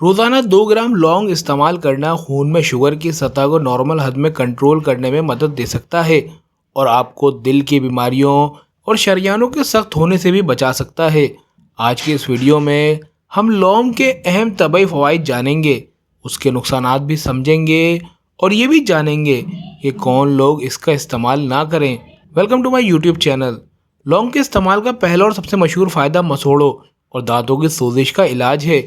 روزانہ 2 گرام لونگ استعمال کرنا خون میں شوگر کی سطح کو نارمل حد میں کنٹرول کرنے میں مدد دے سکتا ہے اور آپ کو دل کی بیماریوں اور شریانوں کے سخت ہونے سے بھی بچا سکتا ہے۔ آج کی اس ویڈیو میں ہم لونگ کے اہم طبی فوائد جانیں گے، اس کے نقصانات بھی سمجھیں گے اور یہ بھی جانیں گے کہ کون لوگ اس کا استعمال نہ کریں۔ Welcome to my YouTube channel. لونگ کے استعمال کا پہلا اور سب سے مشہور فائدہ مسوڑوں اور دانتوں کی سوزش کا علاج ہے۔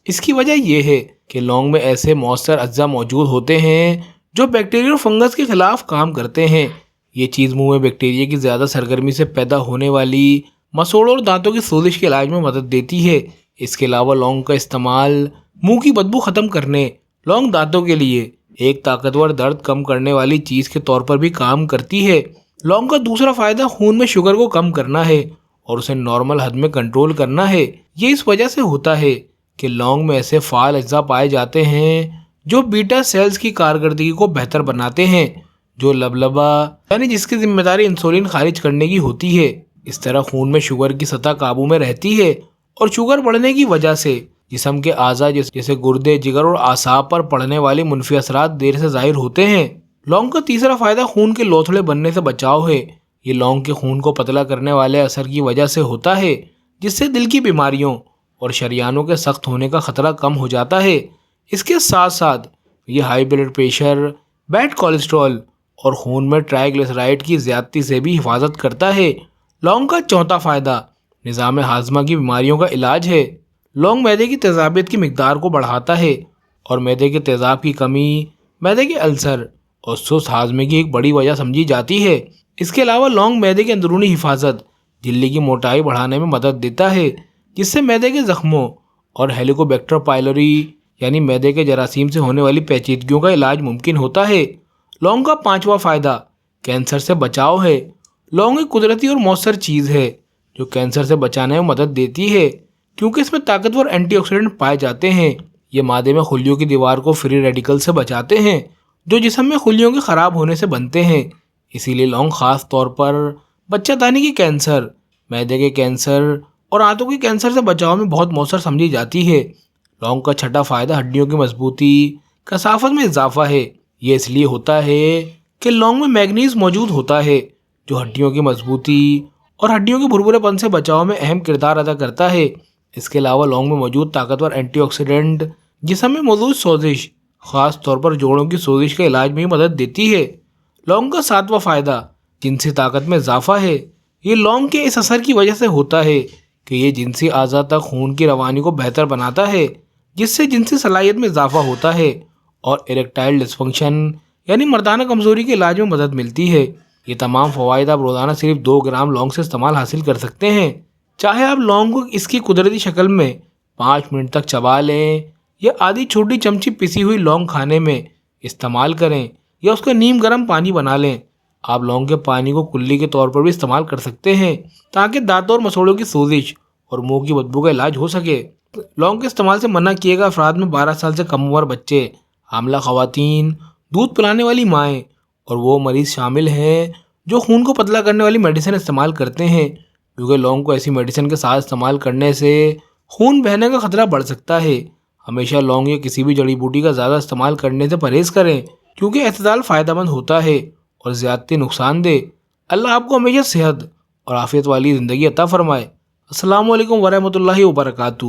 اس کی وجہ یہ ہے کہ لونگ میں ایسے مؤثر اجزاء موجود ہوتے ہیں جو بیکٹیریا اور فنگس کے خلاف کام کرتے ہیں۔ یہ چیز منہ میں بیکٹیریا کی زیادہ سرگرمی سے پیدا ہونے والی مسوڑوں اور دانتوں کی سوزش کے علاج میں مدد دیتی ہے۔ اس کے علاوہ لونگ کا استعمال منہ کی بدبو ختم کرنے، لونگ دانتوں کے لیے ایک طاقتور درد کم کرنے والی چیز کے طور پر بھی کام کرتی ہے۔ لونگ کا دوسرا فائدہ خون میں شوگر کو کم کرنا ہے اور اسے نارمل حد میں کنٹرول کرنا ہے۔ یہ اس وجہ سے ہوتا ہے کہ لونگ میں ایسے فعال اجزاء پائے جاتے ہیں جو بیٹا سیلز کی کارکردگی کو بہتر بناتے ہیں، جو لبلبا یعنی جس کی ذمہ داری انسولین خارج کرنے کی ہوتی ہے۔ اس طرح خون میں شوگر کی سطح قابو میں رہتی ہے اور شوگر بڑھنے کی وجہ سے جسم کے اعضاء جیسے گردے، جگر اور اعصاب پر پڑنے والے منفی اثرات دیر سے ظاہر ہوتے ہیں۔ لونگ کا تیسرا فائدہ خون کے لوتھڑے بننے سے بچاؤ ہے۔ یہ لونگ کے خون کو پتلا کرنے والے اثر کی وجہ سے ہوتا ہے، جس سے دل کی بیماریوں اور شریانوں کے سخت ہونے کا خطرہ کم ہو جاتا ہے۔ اس کے ساتھ ساتھ یہ high blood pressure, bad cholesterol اور خون میں ٹرائیگلیسرائڈ کی زیادتی سے بھی حفاظت کرتا ہے۔ لونگ کا چوتھا فائدہ نظام ہاضمہ کی بیماریوں کا علاج ہے۔ لونگ معدے کی تیزابیت کی مقدار کو بڑھاتا ہے اور معدے کے تیزاب کی کمی معدے کے السر اور سست ہاضمے کی ایک بڑی وجہ سمجھی جاتی ہے۔ اس کے علاوہ لونگ معدے کے اندرونی حفاظت، جھلی کی موٹائی بڑھانے میں مدد دیتا ہے، جس سے معدے کے زخموں اور ہیلیکوبیکٹر پائلوری یعنی معدے کے جراثیم سے ہونے والی پیچیدگیوں کا علاج ممکن ہوتا ہے۔ لونگ کا پانچواں فائدہ کینسر سے بچاؤ ہے۔ لونگ ایک قدرتی اور مؤثر چیز ہے جو کینسر سے بچانے میں مدد دیتی ہے، کیونکہ اس میں طاقتور اینٹی آکسیڈنٹ پائے جاتے ہیں۔ یہ معدے میں خلیوں کی دیوار کو فری ریڈیکل سے بچاتے ہیں جو جسم میں خلیوں کے خراب ہونے سے بنتے ہیں۔ اسی لیے لونگ خاص طور پر بچہ دانی کی کینسر، معدے کے کینسر اور آنتوں کے کینسر سے بچاؤ میں بہت مؤثر سمجھی جاتی ہے۔ لونگ کا چھٹا فائدہ ہڈیوں کی مضبوطی، کثافت میں اضافہ ہے۔ یہ اس لیے ہوتا ہے کہ لونگ میں مینگنیز موجود ہوتا ہے جو ہڈیوں کی مضبوطی اور ہڈیوں کے بھربھرے پن سے بچاؤ میں اہم کردار ادا کرتا ہے۔ اس کے علاوہ لونگ میں موجود طاقتور اینٹی آکسیڈنٹ جسم میں موجود سوزش، خاص طور پر جوڑوں کی سوزش کے علاج میں مدد دیتی ہے۔ لونگ کا ساتواں فائدہ جنسی طاقت میں اضافہ ہے۔ یہ لونگ کے اس اثر کی وجہ سے ہوتا ہے کہ یہ جنسی اعضاء تک خون کی روانی کو بہتر بناتا ہے، جس سے جنسی صلاحیت میں اضافہ ہوتا ہے اور اریکٹائل ڈسفنکشن یعنی مردانہ کمزوری کے علاج میں مدد ملتی ہے۔ یہ تمام فوائد آپ روزانہ صرف 2 گرام لونگ سے استعمال حاصل کر سکتے ہیں۔ چاہے آپ لونگ کو اس کی قدرتی شکل میں 5 منٹ تک چبا لیں یا آدھی چھوٹی چمچی پسی ہوئی لونگ کھانے میں استعمال کریں یا اس کا نیم گرم پانی بنا لیں۔ آپ لونگ کے پانی کو کلی کے طور پر بھی استعمال کر سکتے ہیں تاکہ دانتوں اور مسوڑوں کی سوزش اور منہ کی بدبو کا علاج ہو سکے۔ لونگ کے استعمال سے منع کیے گئے افراد میں 12 سال سے کم عمر بچے، حاملہ خواتین، دودھ پلانے والی مائیں اور وہ مریض شامل ہیں جو خون کو پتلا کرنے والی میڈیسن استعمال کرتے ہیں، کیونکہ لونگ کو ایسی میڈیسن کے ساتھ استعمال کرنے سے خون بہنے کا خطرہ بڑھ سکتا ہے۔ ہمیشہ لونگ یا کسی بھی جڑی بوٹی کا زیادہ استعمال کرنے سے پرہیز کریں، کیونکہ اعتدال فائدہ مند ہوتا ہے اور زیادتی نقصان دہ۔ اللہ آپ کو ہمیشہ صحت اور عافیت والی زندگی عطا فرمائے۔ السلام علیکم ورحمۃ اللہ وبرکاتہ۔